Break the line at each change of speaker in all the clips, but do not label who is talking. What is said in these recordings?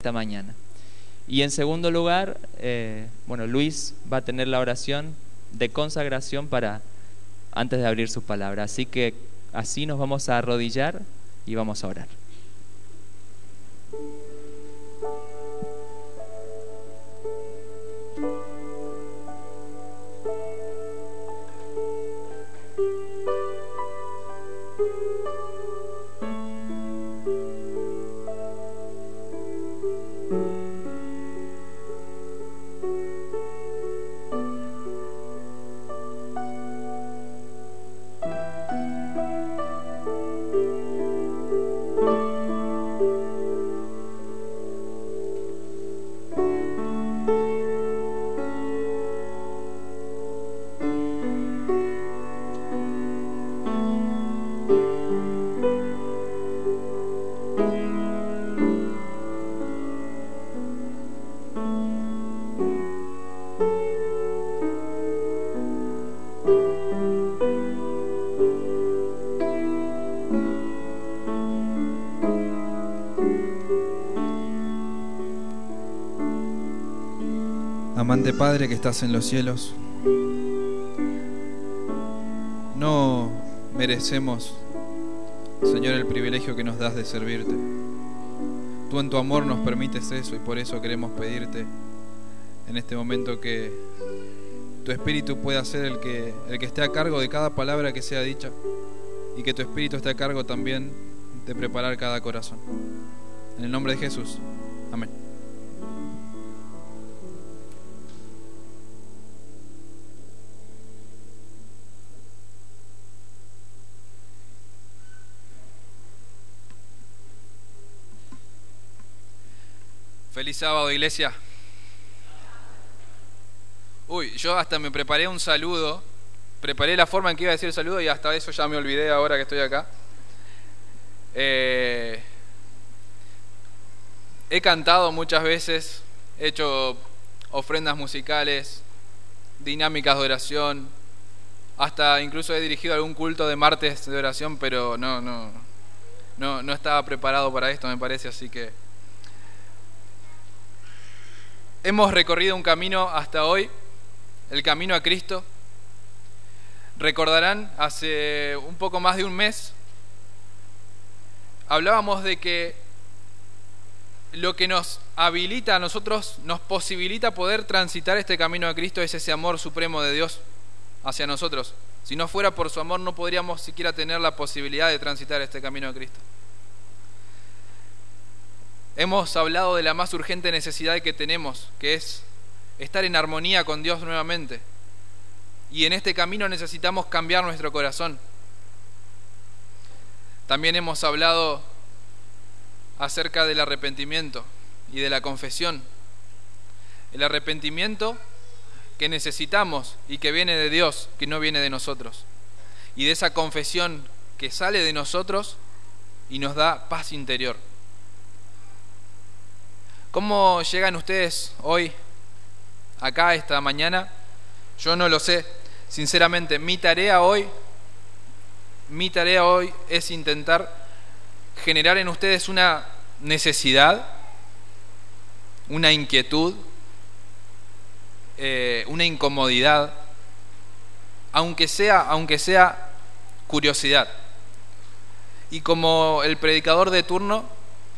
esta mañana. Y en segundo lugar, Luis va a tener la oración de consagración antes de abrir su palabra. Así que así nos vamos a arrodillar y vamos a orar.
Amante Padre que estás en los cielos, no merecemos, Señor, el privilegio que nos das de servirte. Tú en tu amor nos permites eso y por eso queremos pedirte en este momento que tu Espíritu pueda ser el que esté a cargo de cada palabra que sea dicha y que tu Espíritu esté a cargo también de preparar cada corazón. En el nombre de Jesús. Amén. Feliz sábado, iglesia. Yo hasta me preparé un saludo. Preparé la forma en que iba a decir el saludo y hasta eso ya me olvidé ahora que estoy acá. He cantado muchas veces, he hecho ofrendas musicales, dinámicas de oración, hasta incluso he dirigido algún culto de martes de oración, pero no estaba preparado para esto, me parece, así que hemos recorrido un camino hasta hoy, el camino a Cristo. Recordarán, hace un poco más de un mes, hablábamos de que lo que nos habilita a nosotros, nos posibilita poder transitar este camino a Cristo es ese amor supremo de Dios hacia nosotros. Si no fuera por su amor no podríamos siquiera tener la posibilidad de transitar este camino a Cristo. Hemos hablado de la más urgente necesidad que tenemos, que es estar en armonía con Dios nuevamente. Y en este camino necesitamos cambiar nuestro corazón. También hemos hablado acerca del arrepentimiento y de la confesión. El arrepentimiento que necesitamos y que viene de Dios, que no viene de nosotros. Y de esa confesión que sale de nosotros y nos da paz interior. ¿Cómo llegan ustedes hoy, acá, esta mañana? Yo no lo sé. Sinceramente, mi tarea hoy es intentar generar en ustedes una necesidad, una inquietud, una incomodidad, aunque sea curiosidad. Y como el predicador de turno,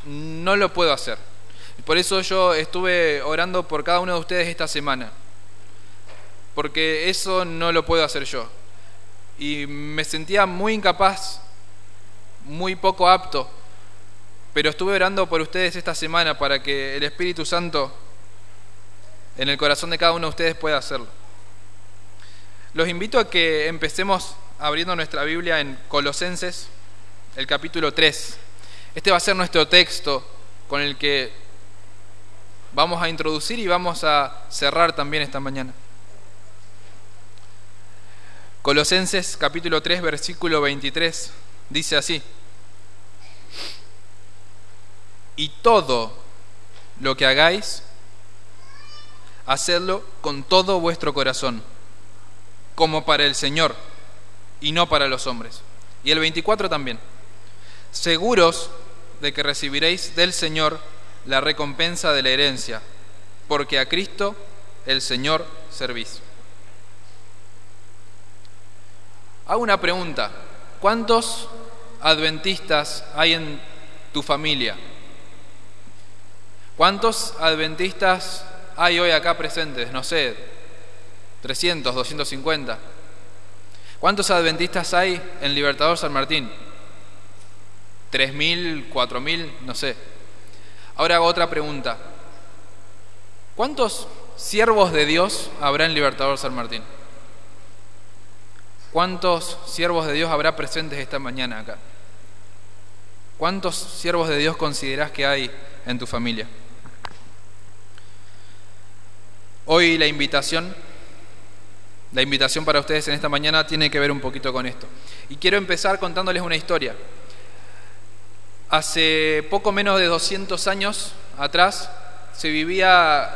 no lo puedo hacer. Por eso yo estuve orando por cada uno de ustedes esta semana, porque eso no lo puedo hacer yo. Y me sentía muy incapaz, muy poco apto, pero estuve orando por ustedes esta semana para que el Espíritu Santo en el corazón de cada uno de ustedes pueda hacerlo. Los invito a que empecemos abriendo nuestra Biblia en Colosenses, el capítulo 3. Este va a ser nuestro texto con el que vamos a introducir y vamos a cerrar también esta mañana. Colosenses capítulo 3, versículo 23, dice así: y todo lo que hagáis, hacedlo con todo vuestro corazón, como para el Señor y no para los hombres. Y el 24 también: seguros de que recibiréis del Señor la recompensa de la herencia, porque a Cristo el Señor servís. Hago una pregunta: ¿cuántos adventistas hay en tu familia? ¿Cuántos adventistas hay hoy acá presentes? No sé, 300, 250. ¿Cuántos adventistas hay en Libertador San Martín? 3.000, 4.000, no sé. Ahora hago otra pregunta: ¿cuántos siervos de Dios habrá en Libertador San Martín? ¿Cuántos siervos de Dios habrá presentes esta mañana acá? ¿Cuántos siervos de Dios considerás que hay en tu familia? Hoy la invitación para ustedes en esta mañana tiene que ver un poquito con esto. Y quiero empezar contándoles una historia. Hace poco menos de 200 años atrás se vivía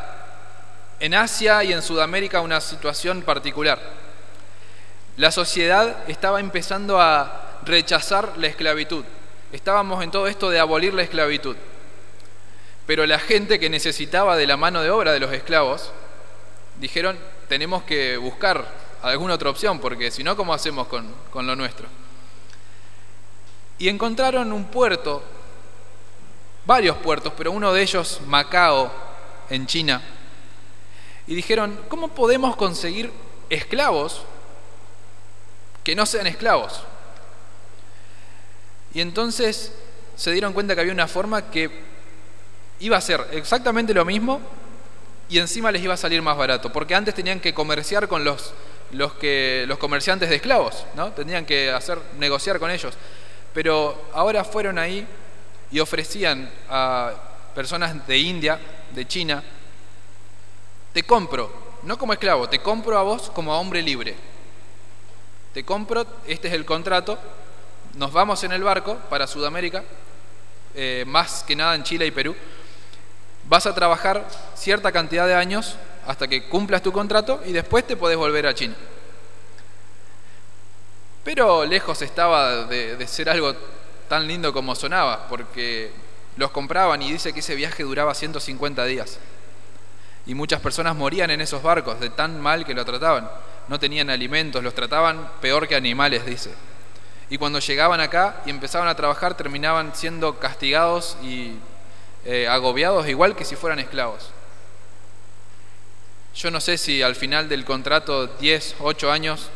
en Asia y en Sudamérica una situación particular. La sociedad estaba empezando a rechazar la esclavitud. Estábamos en todo esto de abolir la esclavitud. Pero la gente que necesitaba de la mano de obra de los esclavos dijeron: tenemos que buscar alguna otra opción, porque si no, ¿cómo hacemos con lo nuestro? Y encontraron un puerto, varios puertos, pero uno de ellos, Macao, en China, y dijeron: ¿cómo podemos conseguir esclavos que no sean esclavos? Y entonces se dieron cuenta que había una forma que iba a ser exactamente lo mismo y encima les iba a salir más barato, porque antes tenían que comerciar con los comerciantes de esclavos, ¿no? Tenían que negociar con ellos. Pero ahora fueron ahí y ofrecían a personas de India, de China: te compro, no como esclavo, te compro a vos como a hombre libre. Te compro, este es el contrato, nos vamos en el barco para Sudamérica, más que nada en Chile y Perú. Vas a trabajar cierta cantidad de años hasta que cumplas tu contrato y después te podés volver a China. Pero lejos estaba de ser algo tan lindo como sonaba, porque los compraban y dice que ese viaje duraba 150 días. Y muchas personas morían en esos barcos de tan mal que lo trataban. No tenían alimentos, los trataban peor que animales, dice. Y cuando llegaban acá y empezaban a trabajar, terminaban siendo castigados y agobiados igual que si fueran esclavos. Yo no sé si al final del contrato, 10, 8 años,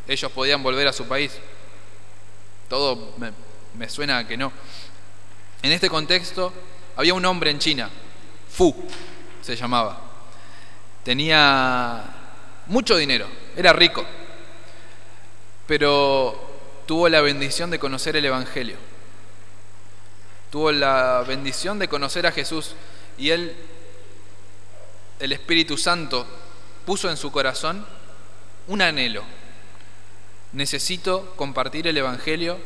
ellos podían volver a su país. Todo me suena a que no. En este contexto había un hombre en China, Fu se llamaba. Tenía mucho dinero, era rico, pero tuvo la bendición de conocer el Evangelio. Tuvo la bendición de conocer a Jesús y el Espíritu Santo puso en su corazón un anhelo: necesito compartir el Evangelio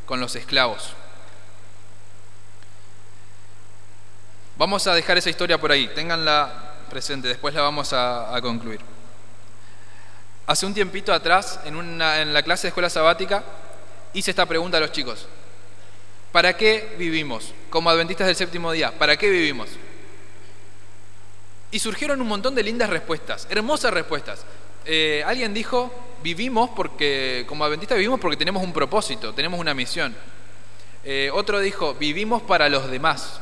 con los esclavos. Vamos a dejar esa historia por ahí, ténganla presente, después la vamos a concluir. Hace un tiempito atrás, en la clase de escuela sabática, hice esta pregunta a los chicos: ¿para qué vivimos? Como adventistas del séptimo día, ¿para qué vivimos? Y surgieron un montón de lindas respuestas, hermosas respuestas. Alguien dijo: vivimos porque, como adventistas vivimos porque tenemos un propósito, tenemos una misión. Otro dijo: vivimos para los demás.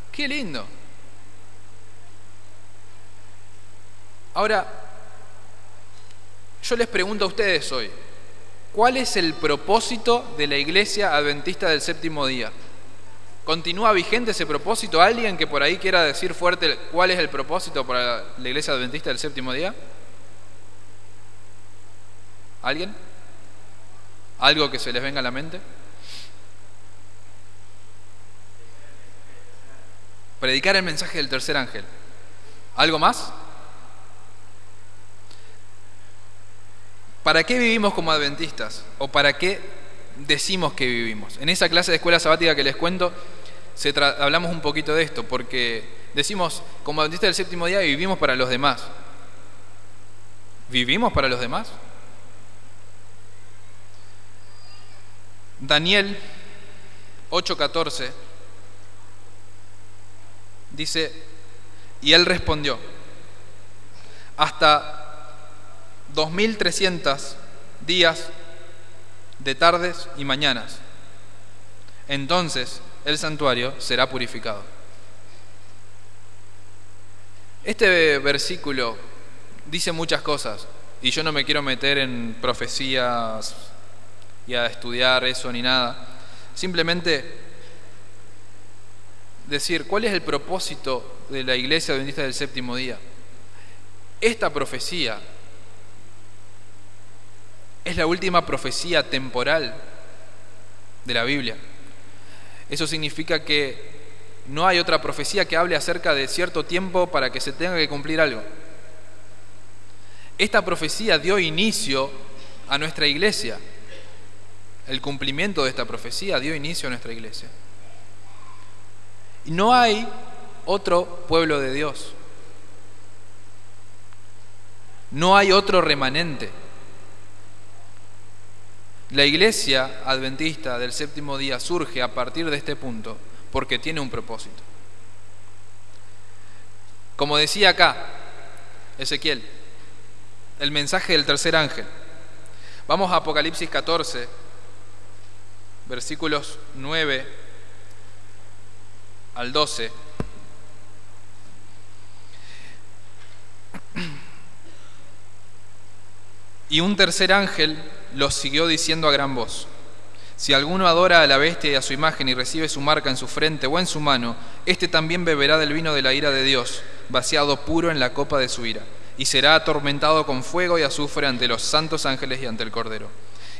¡Qué lindo! Ahora, yo les pregunto a ustedes hoy: ¿cuál es el propósito de la Iglesia Adventista del Séptimo Día? ¿Continúa vigente ese propósito? ¿Alguien que por ahí quiera decir fuerte cuál es el propósito para la Iglesia Adventista del Séptimo Día? ¿Alguien? ¿Algo que se les venga a la mente? Predicar el mensaje del tercer ángel. ¿Algo más? ¿Para qué vivimos como adventistas? ¿O para qué decimos que vivimos? En esa clase de escuela sabática que les cuento, hablamos un poquito de esto, porque decimos, como adventistas del séptimo día, vivimos para los demás. ¿Vivimos para los demás? Daniel 8:14 Dice, y él respondió, hasta 2300 días de tardes y mañanas. Entonces el santuario será purificado. Este versículo dice muchas cosas, y yo no me quiero meter en profecías y a estudiar eso ni nada. Simplemente decir, ¿cuál es el propósito de la Iglesia Adventista del Séptimo Día? Esta profecía es la última profecía temporal de la Biblia. Eso significa que no hay otra profecía que hable acerca de cierto tiempo para que se tenga que cumplir algo. Esta profecía dio inicio a nuestra iglesia. El cumplimiento de esta profecía dio inicio a nuestra iglesia. Y no hay otro pueblo de Dios. No hay otro remanente. La iglesia adventista del séptimo día surge a partir de este punto porque tiene un propósito. Como decía acá Ezequiel, el mensaje del tercer ángel. Vamos a Apocalipsis 14, versículos 9 al 12. Y un tercer ángel los siguió diciendo a gran voz: si alguno adora a la bestia y a su imagen y recibe su marca en su frente o en su mano, éste también beberá del vino de la ira de Dios, vaciado puro en la copa de su ira, y será atormentado con fuego y azufre ante los santos ángeles y ante el Cordero.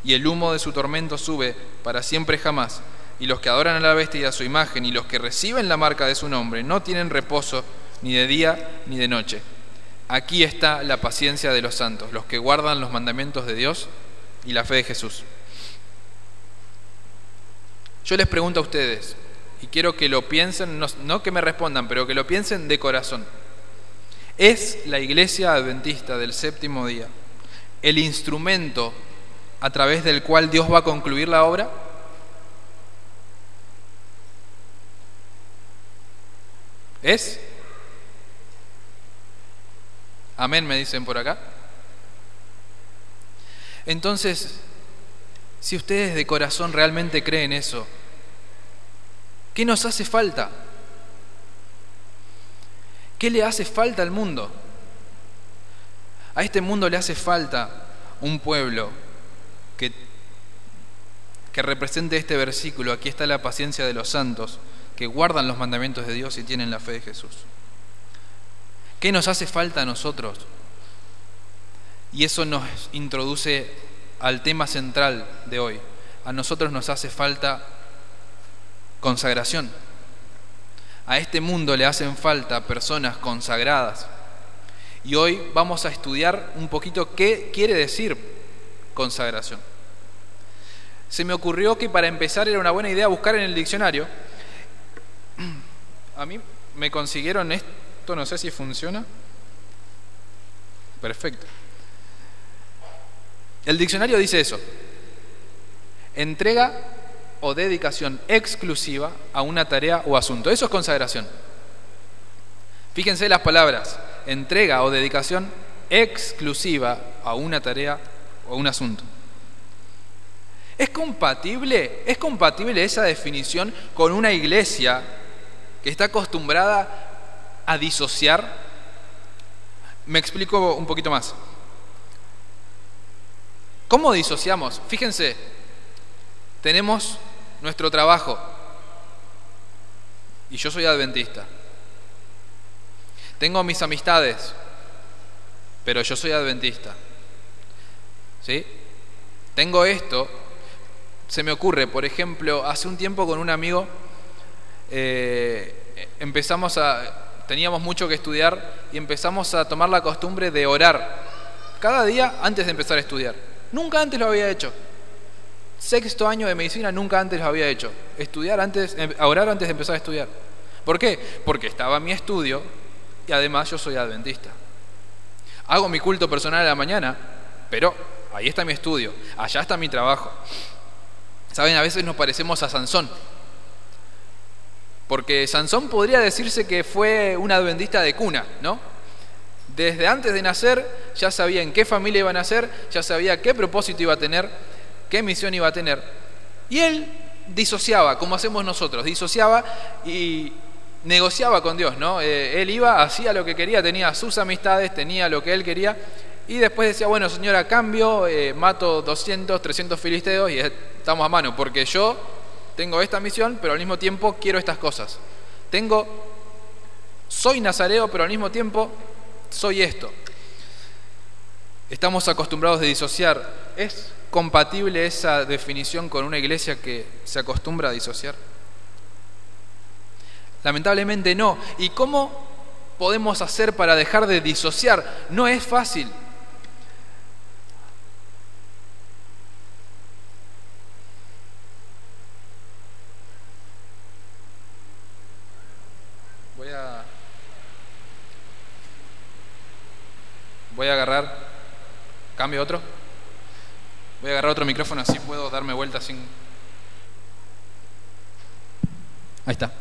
Y el humo de su tormento sube para siempre jamás, y los que adoran a la bestia y a su imagen y los que reciben la marca de su nombre no tienen reposo ni de día ni de noche. Aquí está la paciencia de los santos, los que guardan los mandamientos de Dios y la fe de Jesús. Yo les pregunto a ustedes, y quiero que lo piensen, no que me respondan, pero que lo piensen de corazón. ¿Es la iglesia adventista del séptimo día el instrumento a través del cual Dios va a concluir la obra? ¿Es? Amén, me dicen por acá. Entonces, si ustedes de corazón realmente creen eso, ¿qué nos hace falta? ¿Qué le hace falta al mundo? A este mundo le hace falta un pueblo que represente este versículo. Aquí está la paciencia de los santos, que guardan los mandamientos de Dios y tienen la fe de Jesús. ¿Qué nos hace falta a nosotros? Y eso nos introduce al tema central de hoy. A nosotros nos hace falta consagración. A este mundo le hacen falta personas consagradas. Y hoy vamos a estudiar un poquito qué quiere decir consagración. Se me ocurrió que para empezar era una buena idea buscar en el diccionario. A mí me consiguieron esto, no sé si funciona. Perfecto. El diccionario dice eso: entrega o dedicación exclusiva a una tarea o asunto. Eso es consagración. Fíjense las palabras: entrega o dedicación exclusiva a una tarea o un asunto. ¿Es compatible esa definición con una iglesia que está acostumbrada a disociar? Me explico un poquito más. ¿Cómo disociamos? Fíjense, tenemos nuestro trabajo y yo soy adventista. Tengo mis amistades, pero yo soy adventista. ¿Sí? Tengo esto. Se me ocurre, por ejemplo, hace un tiempo con un amigo teníamos mucho que estudiar y empezamos a tomar la costumbre de orar cada día antes de empezar a estudiar. Nunca antes lo había hecho. Sexto año de medicina, nunca antes lo había hecho. Orar antes de empezar a estudiar. ¿Por qué? Porque estaba mi estudio y además yo soy adventista. Hago mi culto personal a la mañana, pero ahí está mi estudio, allá está mi trabajo. Saben, a veces nos parecemos a Sansón. Porque Sansón podría decirse que fue un adventista de cuna, ¿no? Desde antes de nacer ya sabía en qué familia iba a nacer, ya sabía qué propósito iba a tener, qué misión iba a tener. Y él disociaba, como hacemos nosotros, disociaba y negociaba con Dios, ¿no? Él iba, hacía lo que quería, tenía sus amistades, tenía lo que él quería, y después decía, bueno, Señor, a cambio mato 200, 300 filisteos y estamos a mano, porque yo tengo esta misión, pero al mismo tiempo quiero estas cosas. Soy nazareo, pero al mismo tiempo soy esto. Estamos acostumbrados a disociar. ¿Es compatible esa definición con una iglesia que se acostumbra a disociar? Lamentablemente no. ¿Y cómo podemos hacer para dejar de disociar? No es fácil. Voy a agarrar, cambio otro. Voy a agarrar otro micrófono, así puedo darme vuelta sin... Ahí está.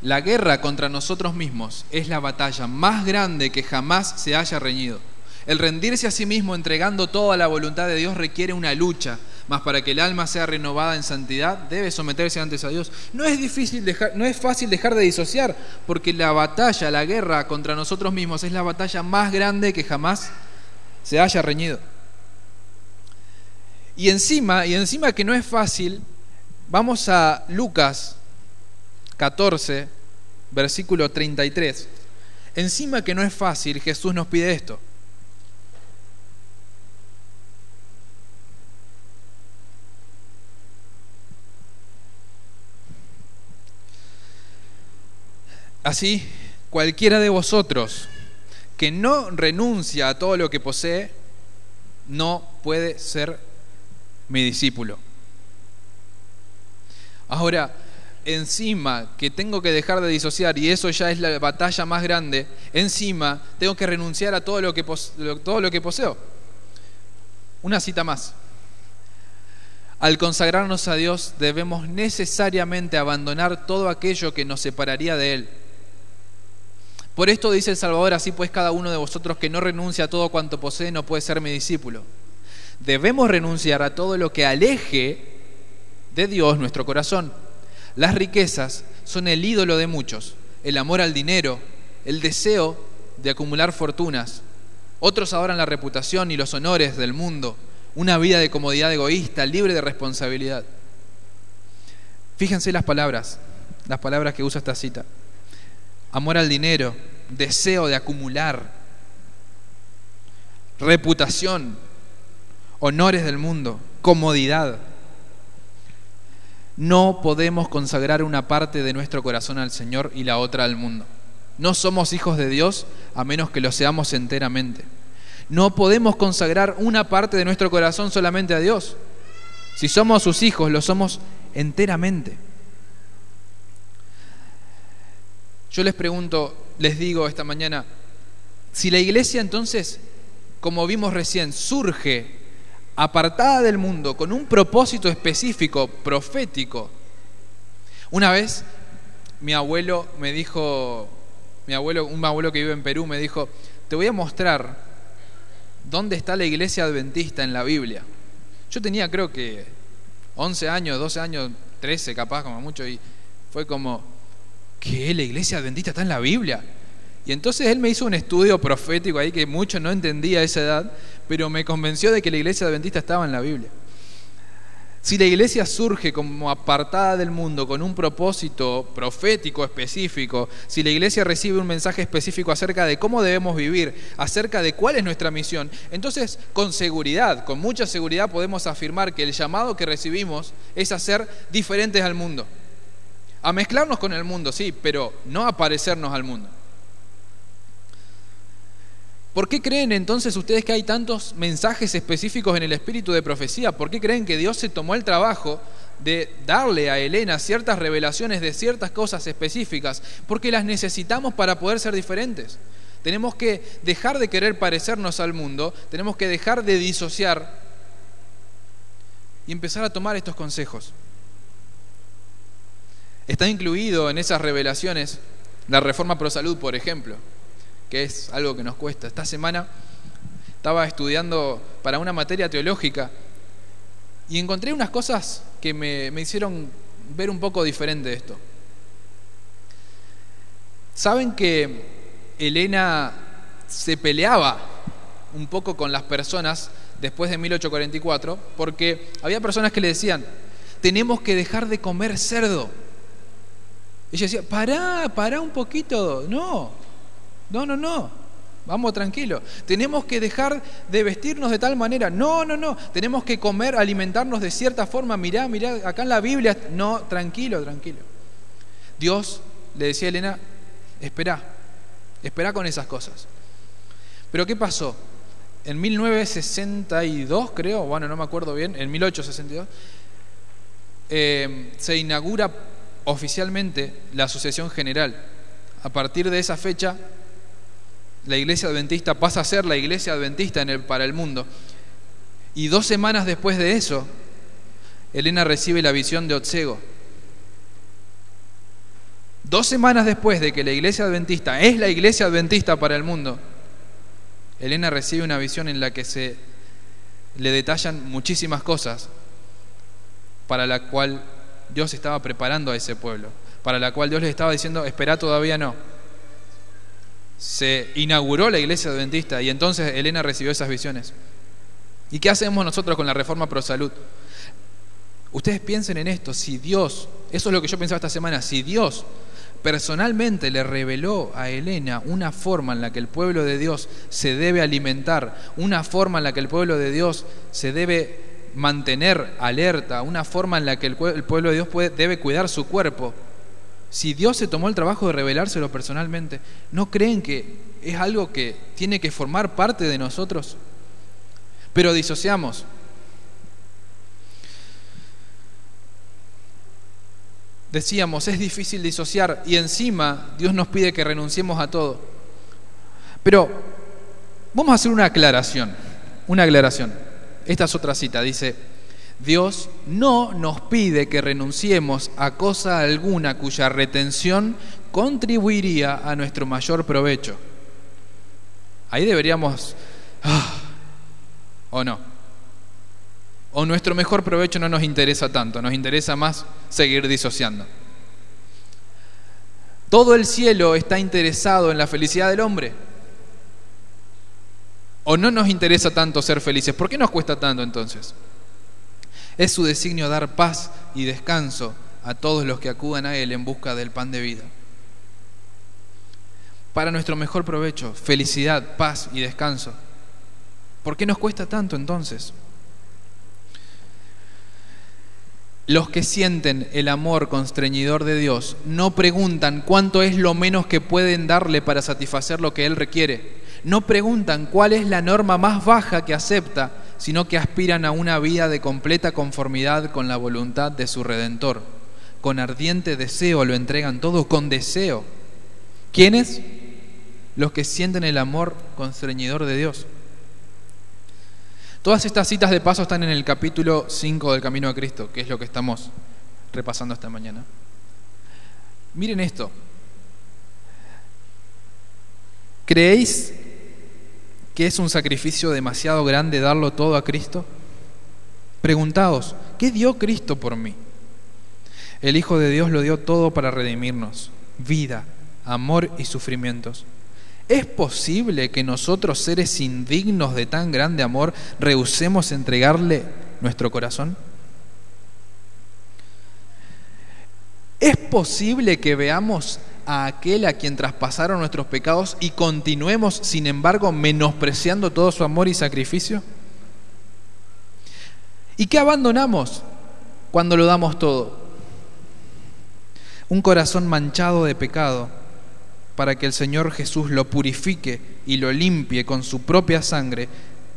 La guerra contra nosotros mismos es la batalla más grande que jamás se haya reñido. El rendirse a sí mismo entregando toda la voluntad de Dios requiere una lucha, mas para que el alma sea renovada en santidad debe someterse antes a Dios. No es fácil dejar de disociar, porque la batalla, la guerra contra nosotros mismos es la batalla más grande que jamás se haya reñido. Y encima que no es fácil, vamos a Lucas 14, versículo 33. Encima que no es fácil, Jesús nos pide esto. Así, cualquiera de vosotros que no renuncia a todo lo que posee, no puede ser mi discípulo. Ahora, encima que tengo que dejar de disociar, y eso ya es la batalla más grande, encima tengo que renunciar a todo lo que poseo. Una cita más. Al consagrarnos a Dios, debemos necesariamente abandonar todo aquello que nos separaría de Él. Por esto dice el Salvador: así pues cada uno de vosotros que no renuncia a todo cuanto posee no puede ser mi discípulo. Debemos renunciar a todo lo que aleje de Dios nuestro corazón. Las riquezas son el ídolo de muchos, el amor al dinero, el deseo de acumular fortunas. Otros adoran la reputación y los honores del mundo, una vida de comodidad egoísta, libre de responsabilidad. Fíjense las palabras que usa esta cita. Amor al dinero, deseo de acumular, reputación, honores del mundo, comodidad. No podemos consagrar una parte de nuestro corazón al Señor y la otra al mundo. No somos hijos de Dios a menos que lo seamos enteramente. No podemos consagrar una parte de nuestro corazón solamente a Dios. Si somos sus hijos, lo somos enteramente. Yo les digo esta mañana, si la iglesia entonces, como vimos recién, surge apartada del mundo con un propósito específico, profético. Una vez un abuelo que vive en Perú me dijo: te voy a mostrar dónde está la iglesia adventista en la Biblia. Yo tenía creo que 11 años, 12 años, 13 capaz como mucho, y fue como: ¿qué? ¿La iglesia adventista está en la Biblia? Y entonces él me hizo un estudio profético ahí que mucho no entendía a esa edad, pero me convenció de que la iglesia adventista estaba en la Biblia. Si la iglesia surge como apartada del mundo con un propósito profético específico, si la iglesia recibe un mensaje específico acerca de cómo debemos vivir, acerca de cuál es nuestra misión, entonces con seguridad, con mucha seguridad podemos afirmar que el llamado que recibimos es a ser diferentes al mundo. A mezclarnos con el mundo, sí, pero no a parecernos al mundo. ¿Por qué creen entonces ustedes que hay tantos mensajes específicos en el espíritu de profecía? ¿Por qué creen que Dios se tomó el trabajo de darle a Elena ciertas revelaciones de ciertas cosas específicas? Porque las necesitamos para poder ser diferentes. Tenemos que dejar de querer parecernos al mundo, tenemos que dejar de disociar y empezar a tomar estos consejos. Está incluido en esas revelaciones la Reforma Pro Salud, por ejemplo, que es algo que nos cuesta. Esta semana estaba estudiando para una materia teológica y encontré unas cosas que me hicieron ver un poco diferente de esto. ¿Saben que Elena se peleaba un poco con las personas después de 1844? Porque había personas que le decían, tenemos que dejar de comer cerdo. Ella decía, pará un poquito. No, vamos tranquilo. Tenemos que dejar de vestirnos de tal manera. No. Tenemos que comer, alimentarnos de cierta forma. Mirá, acá en la Biblia. No, tranquilo. Dios le decía a Elena, espera con esas cosas. Pero ¿qué pasó? En 1962, creo, bueno, no me acuerdo bien, en 1862, se inaugura oficialmente la Asociación General. A partir de esa fecha, la Iglesia Adventista pasa a ser la Iglesia Adventista para el mundo. Y 2 semanas después de eso, Elena recibe la visión de Otsego. 2 semanas después de que la Iglesia Adventista es la Iglesia Adventista para el mundo, Elena recibe una visión en la que se le detallan muchísimas cosas para la cual Dios estaba preparando a ese pueblo, para la cual Dios les estaba diciendo, esperá, todavía no. Se inauguró la Iglesia Adventista y entonces Elena recibió esas visiones. ¿Y qué hacemos nosotros con la Reforma Pro Salud? Ustedes piensen en esto, si Dios, eso es lo que yo pensaba esta semana, si Dios personalmente le reveló a Elena una forma en la que el pueblo de Dios se debe alimentar, una forma en la que el pueblo de Dios se debe mantener alerta, una forma en la que el pueblo de Dios debe cuidar su cuerpo. Si Dios se tomó el trabajo de revelárselo personalmente, ¿no creen que es algo que tiene que formar parte de nosotros? Pero disociamos. Decíamos, es difícil disociar y encima Dios nos pide que renunciemos a todo. Pero vamos a hacer una aclaración. Esta es otra cita, dice, Dios no nos pide que renunciemos a cosa alguna cuya retención contribuiría a nuestro mayor provecho. Ahí deberíamos, ¿o no? O nuestro mejor provecho no nos interesa tanto, nos interesa más seguir disociando. ¿Todo el cielo está interesado en la felicidad del hombre? ¿O no nos interesa tanto ser felices? ¿Por qué nos cuesta tanto entonces? Es su designio dar paz y descanso a todos los que acudan a Él en busca del pan de vida. Para nuestro mejor provecho, felicidad, paz y descanso. ¿Por qué nos cuesta tanto entonces? Los que sienten el amor constreñidor de Dios no preguntan cuánto es lo menos que pueden darle para satisfacer lo que Él requiere. No preguntan cuál es la norma más baja que acepta, sino que aspiran a una vida de completa conformidad con la voluntad de su Redentor. Con ardiente deseo lo entregan todo, con deseo. ¿Quiénes? Los que sienten el amor constreñidor de Dios. Todas estas citas de paso están en el capítulo 5 del Camino a Cristo, que es lo que estamos repasando esta mañana. Miren esto. ¿Creéis que es un sacrificio demasiado grande darlo todo a Cristo? Preguntaos, ¿qué dio Cristo por mí? El Hijo de Dios lo dio todo para redimirnos, vida, amor y sufrimientos. ¿Es posible que nosotros, seres indignos de tan grande amor, rehusemos entregarle nuestro corazón? ¿Es posible que veamos a aquel a quien traspasaron nuestros pecados y continuemos, sin embargo, menospreciando todo su amor y sacrificio? ¿Y qué abandonamos cuando lo damos todo? Un corazón manchado de pecado, para que el Señor Jesús lo purifique y lo limpie con su propia sangre,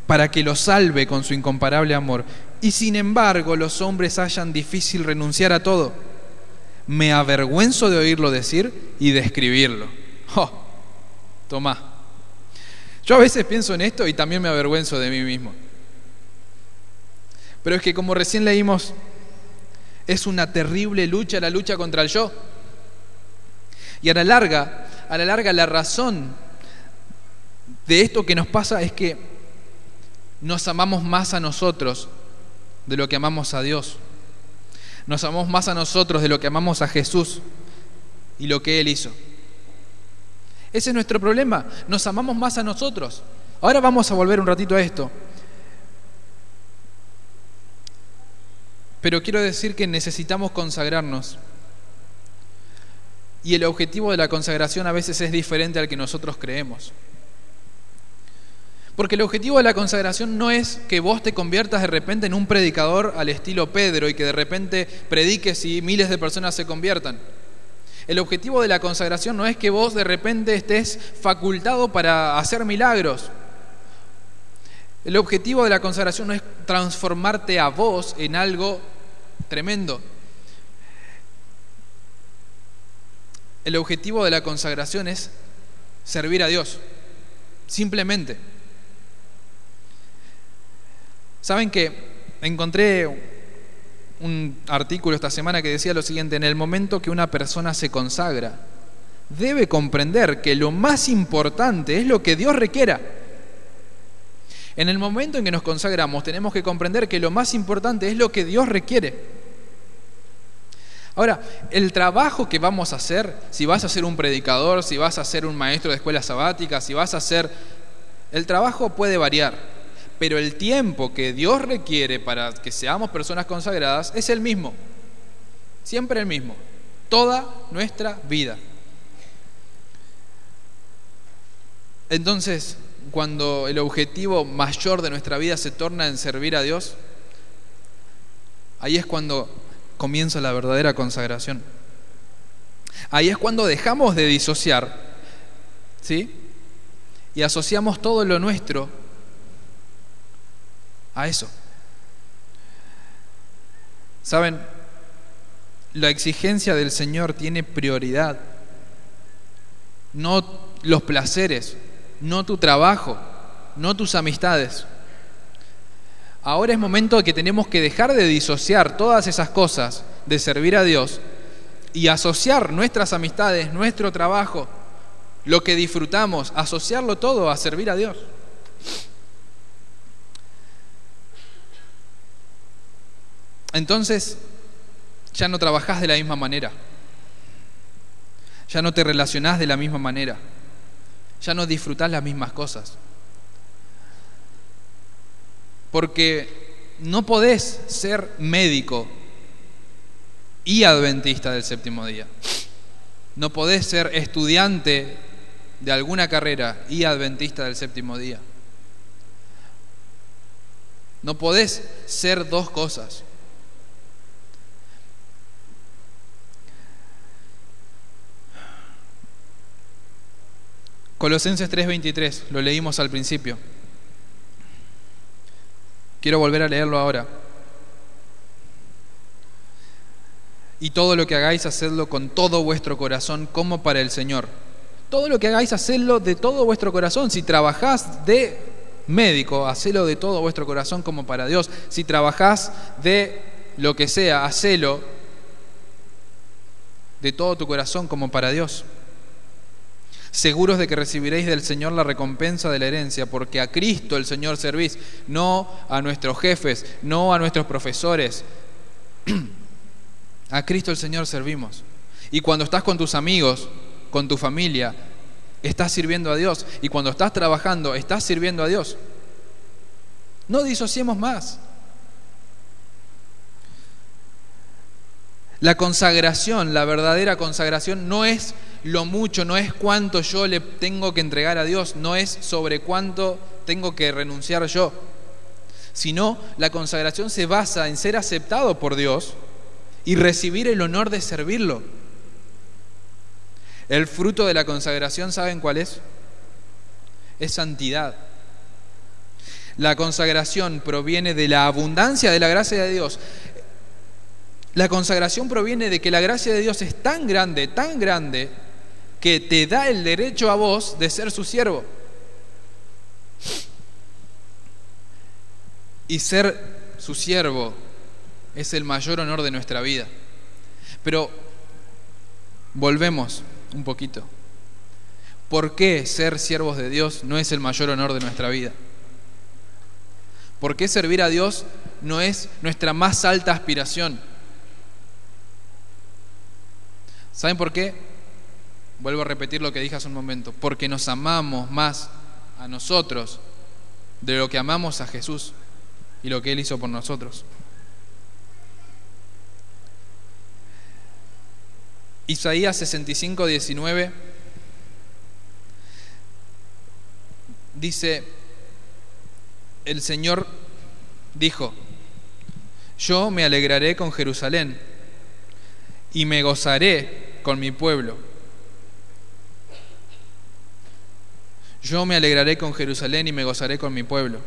para que lo salve con su incomparable amor. Y sin embargo los hombres hallan difícil renunciar a todo. Me avergüenzo de oírlo decir y de escribirlo. Tomá. Yo a veces pienso en esto y también me avergüenzo de mí mismo. Pero es que como recién leímos, Es una terrible lucha, la lucha contra el yo. Y a la larga, la razón de esto que nos pasa es que nos amamos más a nosotros de lo que amamos a Dios. Nos amamos más a nosotros de lo que amamos a Jesús y lo que Él hizo. Ese es nuestro problema. Nos amamos más a nosotros. Ahora vamos a volver un ratito a esto. Pero quiero decir que necesitamos consagrarnos. Y el objetivo de la consagración a veces es diferente al que nosotros creemos. Porque el objetivo de la consagración no es que vos te conviertas de repente en un predicador al estilo Pedro y que de repente prediques y miles de personas se conviertan. El objetivo de la consagración no es que vos de repente estés facultado para hacer milagros. El objetivo de la consagración no es transformarte a vos en algo tremendo. El objetivo de la consagración es servir a Dios, simplemente. ¿Saben que encontré un artículo esta semana que decía lo siguiente? En el momento que una persona se consagra, debe comprender que lo más importante es lo que Dios requiera. En el momento en que nos consagramos, tenemos que comprender que lo más importante es lo que Dios requiere. Ahora, el trabajo que vamos a hacer, si vas a ser un predicador, si vas a ser un maestro de escuela sabática, si vas a ser... El trabajo puede variar. Pero el tiempo que Dios requiere para que seamos personas consagradas es el mismo, siempre el mismo, toda nuestra vida. Entonces, cuando el objetivo mayor de nuestra vida se torna en servir a Dios, ahí es cuando comienza la verdadera consagración. Ahí es cuando dejamos de disociar, ¿sí? Y asociamos todo lo nuestro a eso. ¿Saben? La exigencia del Señor tiene prioridad. No los placeres, no tu trabajo, no tus amistades. Ahora es momento de que tenemos que dejar de disociar todas esas cosas de servir a Dios y asociar nuestras amistades, nuestro trabajo, lo que disfrutamos, asociarlo todo a servir a Dios. Entonces, ya no trabajás de la misma manera, ya no te relacionás de la misma manera, ya no disfrutás las mismas cosas. Porque no podés ser médico y adventista del séptimo día. No podés ser estudiante de alguna carrera y adventista del séptimo día. No podés ser dos cosas. Colosenses 3:23, lo leímos al principio. Quiero volver a leerlo ahora. Y todo lo que hagáis, hacedlo con todo vuestro corazón, como para el Señor. Todo lo que hagáis, hacedlo de todo vuestro corazón. Si trabajás de médico, hacelo de todo vuestro corazón como para Dios. Si trabajás de lo que sea, hacelo de todo tu corazón como para Dios. Seguros de que recibiréis del Señor la recompensa de la herencia, porque a Cristo el Señor servís, no a nuestros jefes, no a nuestros profesores. A Cristo el Señor servimos. Y cuando estás con tus amigos, con tu familia, estás sirviendo a Dios. Y cuando estás trabajando, estás sirviendo a Dios. No disociemos más. La consagración, la verdadera consagración, no es lo mucho, no es cuánto yo le tengo que entregar a Dios, no es sobre cuánto tengo que renunciar yo, sino la consagración se basa en ser aceptado por Dios y recibir el honor de servirlo. El fruto de la consagración, ¿saben cuál es? Es santidad. La consagración proviene de la abundancia de la gracia de Dios. La consagración proviene de que la gracia de Dios es tan grande, que te da el derecho a vos de ser su siervo. Y ser su siervo es el mayor honor de nuestra vida. Pero volvemos un poquito. ¿Por qué ser siervos de Dios no es el mayor honor de nuestra vida? ¿Por qué servir a Dios no es nuestra más alta aspiración? ¿Saben por qué? Vuelvo a repetir lo que dije hace un momento. Porque nos amamos más a nosotros de lo que amamos a Jesús y lo que Él hizo por nosotros. Isaías 65:19 dice: el Señor dijo, yo me alegraré con Jerusalén y me gozaré con mi pueblo. Yo me alegraré con Jerusalén y me gozaré con mi pueblo.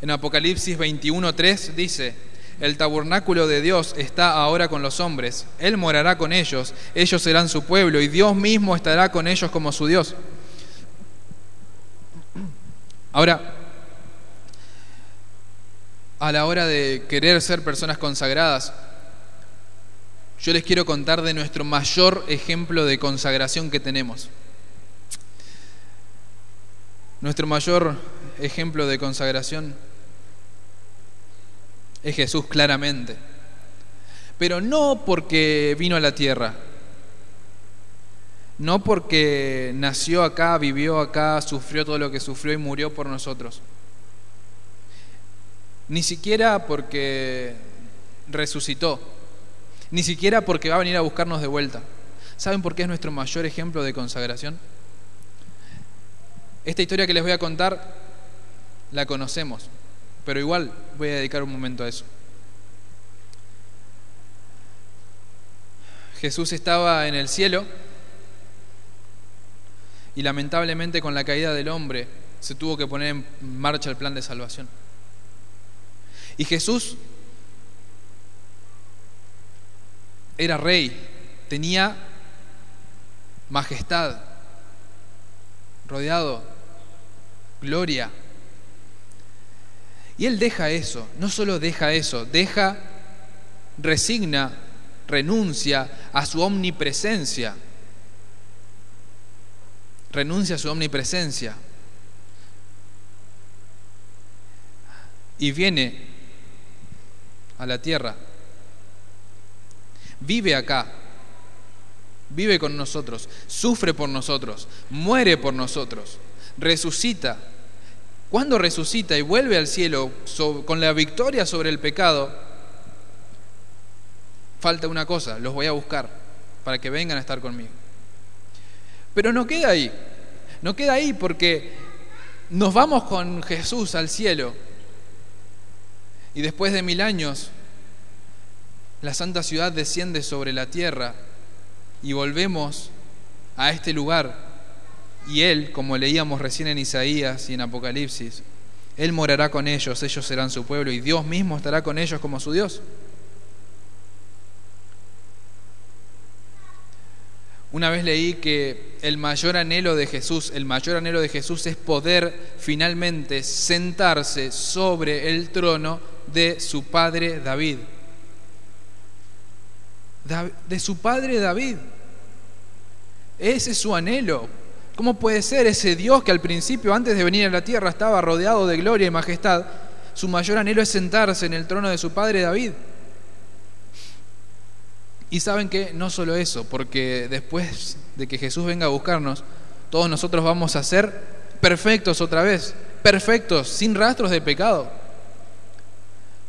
En Apocalipsis 21:3 dice: el tabernáculo de Dios está ahora con los hombres. Él morará con ellos, ellos serán su pueblo y Dios mismo estará con ellos como su Dios. Ahora, a la hora de querer ser personas consagradas, yo les quiero contar de nuestro mayor ejemplo de consagración que tenemos. Nuestro mayor ejemplo de consagración es Jesús, claramente. Pero no porque vino a la tierra, no porque nació acá, vivió acá, sufrió todo lo que sufrió y murió por nosotros. Ni siquiera porque resucitó, ni siquiera porque va a venir a buscarnos de vuelta. ¿Saben por qué es nuestro mayor ejemplo de consagración? Esta historia que les voy a contar la conocemos, pero igual voy a dedicar un momento a eso. Jesús estaba en el cielo y lamentablemente con la caída del hombre se tuvo que poner en marcha el plan de salvación. Y Jesús era rey, tenía majestad, rodeado, gloria. Y Él deja eso, no solo deja eso, resigna, renuncia a su omnipresencia. Renuncia a su omnipresencia. Y viene a la tierra. Vive acá. Vive con nosotros. Sufre por nosotros. Muere por nosotros. Resucita. Cuando resucita y vuelve al cielo con la victoria sobre el pecado, falta una cosa: los voy a buscar para que vengan a estar conmigo. Pero no queda ahí. No queda ahí, porque nos vamos con Jesús al cielo y después de 1000 años la santa ciudad desciende sobre la tierra y volvemos a este lugar. Y Él, como leíamos recién en Isaías y en Apocalipsis, Él morará con ellos, ellos serán su pueblo y Dios mismo estará con ellos como su Dios. Una vez leí que el mayor anhelo de Jesús es poder finalmente sentarse sobre el trono de su padre David. De su padre David. Ese es su anhelo. ¿Cómo puede ser ese Dios que al principio, antes de venir a la tierra, estaba rodeado de gloria y majestad? Su mayor anhelo es sentarse en el trono de su padre David. Y saben que no solo eso, porque después de que Jesús venga a buscarnos, todos nosotros vamos a ser perfectos otra vez, perfectos, sin rastros de pecado.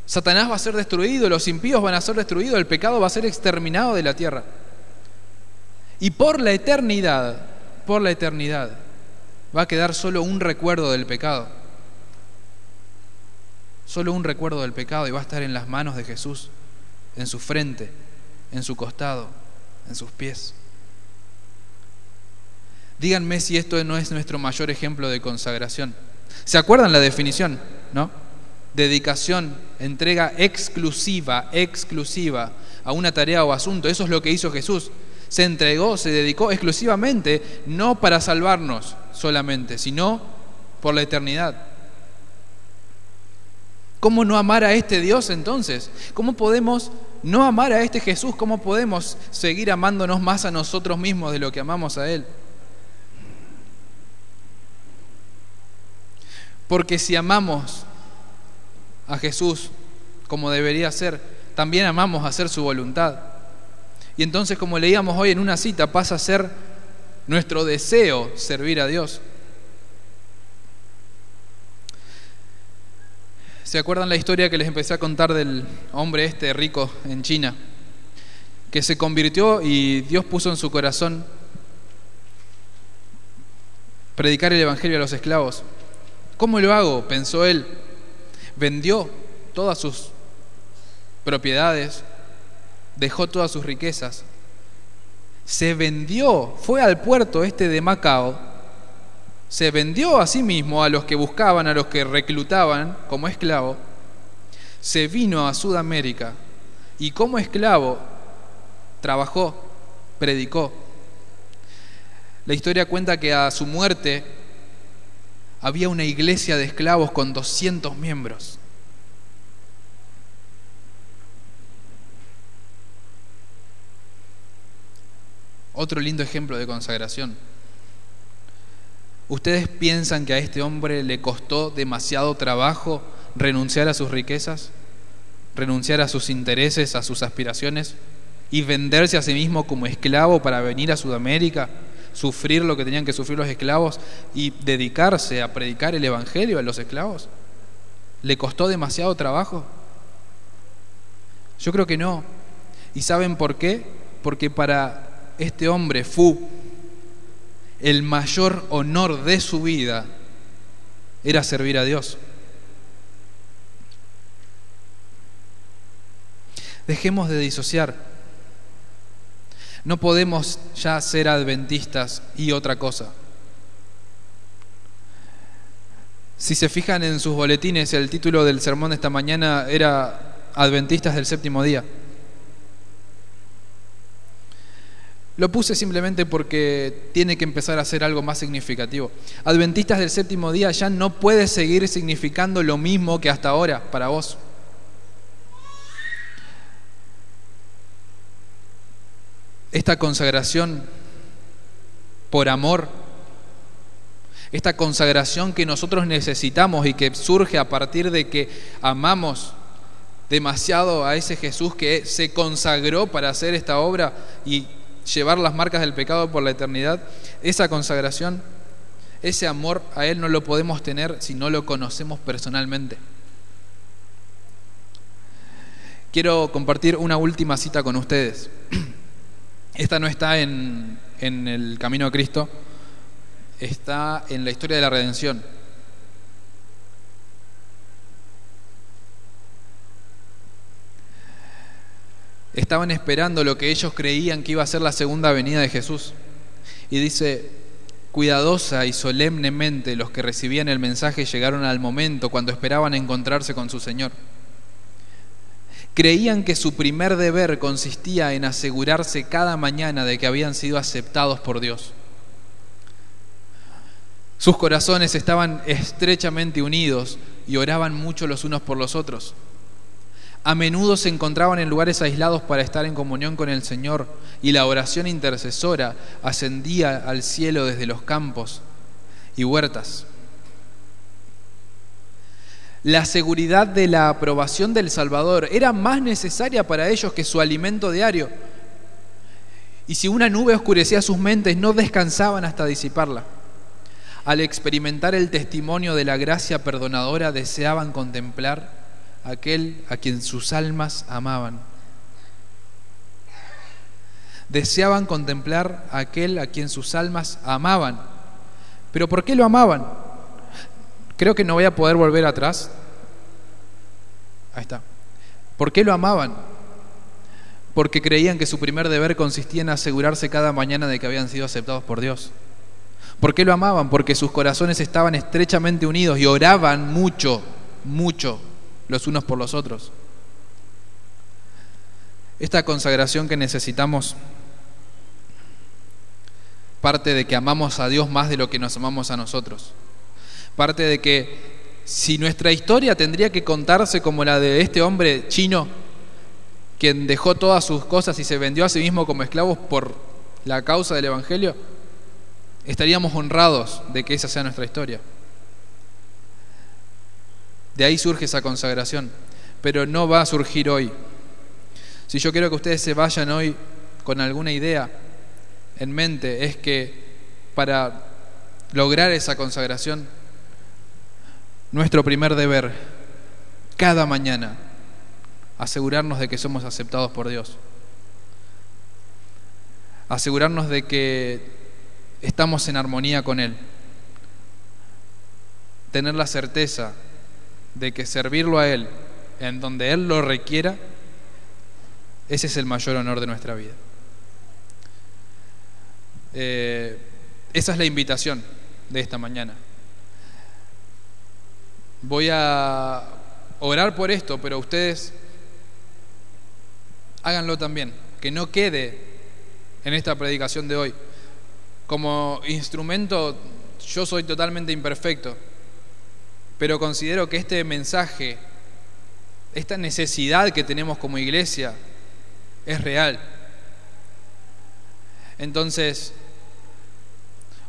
Satanás va a ser destruido, los impíos van a ser destruidos, el pecado va a ser exterminado de la tierra. Y por la eternidad va a quedar solo un recuerdo del pecado. Solo un recuerdo del pecado, y va a estar en las manos de Jesús, en su frente, en su costado, en sus pies. Díganme si esto no es nuestro mayor ejemplo de consagración. ¿Se acuerdan la definición, no? Dedicación, entrega exclusiva a una tarea o asunto. Eso es lo que hizo Jesús. Se entregó, se dedicó exclusivamente, no para salvarnos solamente, sino por la eternidad. ¿Cómo no amar a este Dios entonces? ¿Cómo podemos no amar a este Jesús? ¿Cómo podemos seguir amándonos más a nosotros mismos de lo que amamos a Él? Porque si amamos a Jesús como debería ser, también amamos hacer su voluntad. Y entonces, como leíamos hoy en una cita, pasa a ser nuestro deseo servir a Dios. ¿Se acuerdan la historia que les empecé a contar del hombre este rico en China? Que se convirtió y Dios puso en su corazón predicar el evangelio a los esclavos. ¿Cómo lo hago?, pensó él. Vendió todas sus propiedades, dejó todas sus riquezas, se vendió, fue al puerto este de Macao, se vendió a sí mismo a los que buscaban, a los que reclutaban como esclavo, se vino a Sudamérica y como esclavo trabajó, predicó. La historia cuenta que a su muerte había una iglesia de esclavos con 200 miembros. Otro lindo ejemplo de consagración. ¿Ustedes piensan que a este hombre le costó demasiado trabajo renunciar a sus riquezas, renunciar a sus intereses, a sus aspiraciones y venderse a sí mismo como esclavo para venir a Sudamérica, sufrir lo que tenían que sufrir los esclavos y dedicarse a predicar el evangelio a los esclavos? ¿Le costó demasiado trabajo? Yo creo que no. ¿Y saben por qué? Porque para este hombre Fu, el mayor honor de su vida era servir a Dios. Dejemos de disociar. No podemos ya ser adventistas y otra cosa. Si se fijan en sus boletines, el título del sermón de esta mañana era Adventistas del Séptimo Día. Lo puse simplemente porque tiene que empezar a ser algo más significativo. Adventistas del Séptimo Día ya no puede seguir significando lo mismo que hasta ahora para vos. Esta consagración por amor, esta consagración que nosotros necesitamos y que surge a partir de que amamos demasiado a ese Jesús que se consagró para hacer esta obra y llevar las marcas del pecado por la eternidad, esa consagración, ese amor a Él no lo podemos tener si no lo conocemos personalmente. Quiero compartir una última cita con ustedes. Esta no está en el Camino a Cristo, está en la historia de la redención. Estaban esperando lo que ellos creían que iba a ser la segunda venida de Jesús. Y dice: cuidadosa y solemnemente los que recibían el mensaje llegaron al momento cuando esperaban encontrarse con su Señor. Creían que su primer deber consistía en asegurarse cada mañana de que habían sido aceptados por Dios. Sus corazones estaban estrechamente unidos y oraban mucho los unos por los otros. A menudo se encontraban en lugares aislados para estar en comunión con el Señor, y la oración intercesora ascendía al cielo desde los campos y huertas. La seguridad de la aprobación del Salvador era más necesaria para ellos que su alimento diario. Y si una nube oscurecía sus mentes, no descansaban hasta disiparla. Al experimentar el testimonio de la gracia perdonadora, deseaban contemplar aquel a quien sus almas amaban. Deseaban contemplar a aquel a quien sus almas amaban. ¿Pero por qué lo amaban? Creo que no voy a poder volver atrás. Ahí está. ¿Por qué lo amaban? Porque creían que su primer deber consistía en asegurarse cada mañana de que habían sido aceptados por Dios. ¿Por qué lo amaban? Porque sus corazones estaban estrechamente unidos y oraban mucho, mucho los unos por los otros. Esta consagración que necesitamos parte de que amamos a Dios más de lo que nos amamos a nosotros. Parte de que si nuestra historia tendría que contarse como la de este hombre chino, quien dejó todas sus cosas y se vendió a sí mismo como esclavos por la causa del Evangelio, estaríamos honrados de que esa sea nuestra historia. De ahí surge esa consagración, pero no va a surgir hoy. Si yo quiero que ustedes se vayan hoy con alguna idea en mente, es que para lograr esa consagración, nuestro primer deber, cada mañana, asegurarnos de que somos aceptados por Dios. Asegurarnos de que estamos en armonía con Él. Tener la certeza de que servirlo a Él en donde Él lo requiera, ese es el mayor honor de nuestra vida. Esa es la invitación de esta mañana. Voy a orar por esto, pero ustedes háganlo también, que no quede en esta predicación de hoy. Como instrumento, yo soy totalmente imperfecto, pero considero que este mensaje, esta necesidad que tenemos como iglesia, es real. Entonces,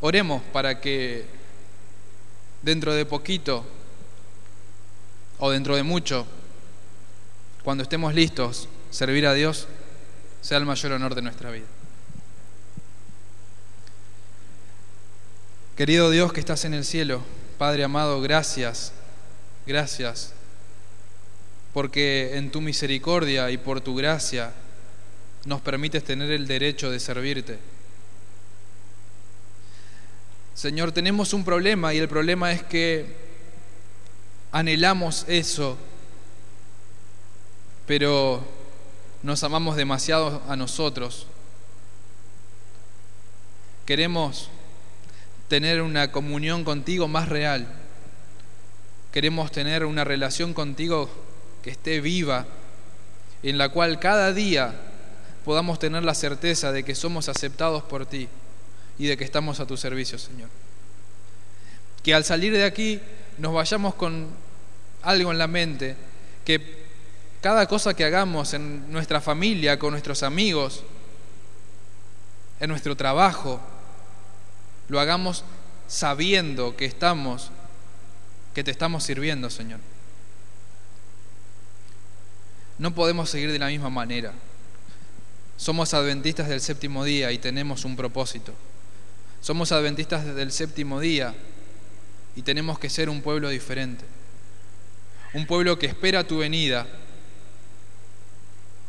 oremos para que dentro de poquito o dentro de mucho, cuando estemos listos, servir a Dios sea el mayor honor de nuestra vida. Querido Dios que estás en el cielo, Padre amado, gracias, gracias, porque en tu misericordia y por tu gracia nos permites tener el derecho de servirte. Señor, tenemos un problema, y el problema es que anhelamos eso, pero nos amamos demasiado a nosotros. Queremos tener una comunión contigo más real. Queremos tener una relación contigo que esté viva, en la cual cada día podamos tener la certeza de que somos aceptados por ti y de que estamos a tu servicio, Señor. Que al salir de aquí nos vayamos con algo en la mente, que cada cosa que hagamos en nuestra familia, con nuestros amigos, en nuestro trabajo, lo hagamos sabiendo que te estamos sirviendo, Señor. No podemos seguir de la misma manera. Somos adventistas del séptimo día y tenemos un propósito. Somos adventistas del séptimo día y tenemos que ser un pueblo diferente. Un pueblo que espera tu venida,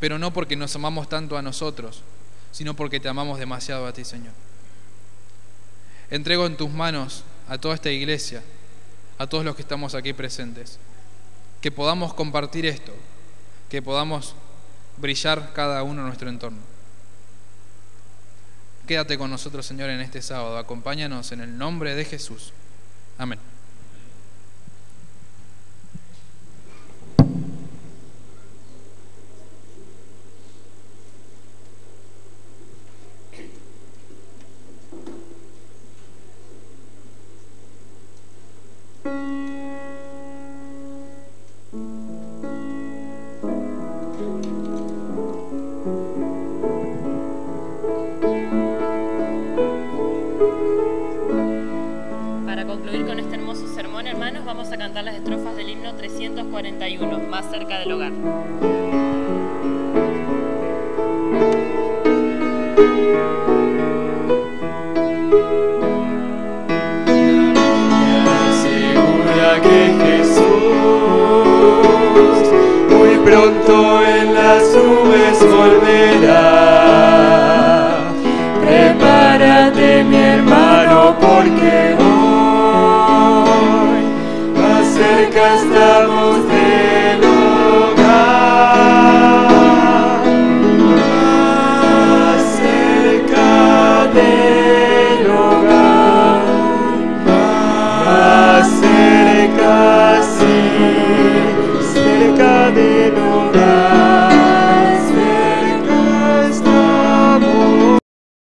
pero no porque nos amamos tanto a nosotros, sino porque te amamos demasiado a ti, Señor. Entrego en tus manos a toda esta iglesia, a todos los que estamos aquí presentes, que podamos compartir esto, que podamos brillar cada uno en nuestro entorno. Quédate con nosotros, Señor, en este sábado. Acompáñanos en el nombre de Jesús. Amén.
Para concluir con este hermoso sermón, hermanos, vamos a cantar las estrofas del himno 341, Más cerca del hogar.
Asegura que Jesús muy pronto en las nubes volverá. Prepárate, mi hermano, porque hoy más cerca estamos del hogar, más cerca del hogar, más cerca, sí.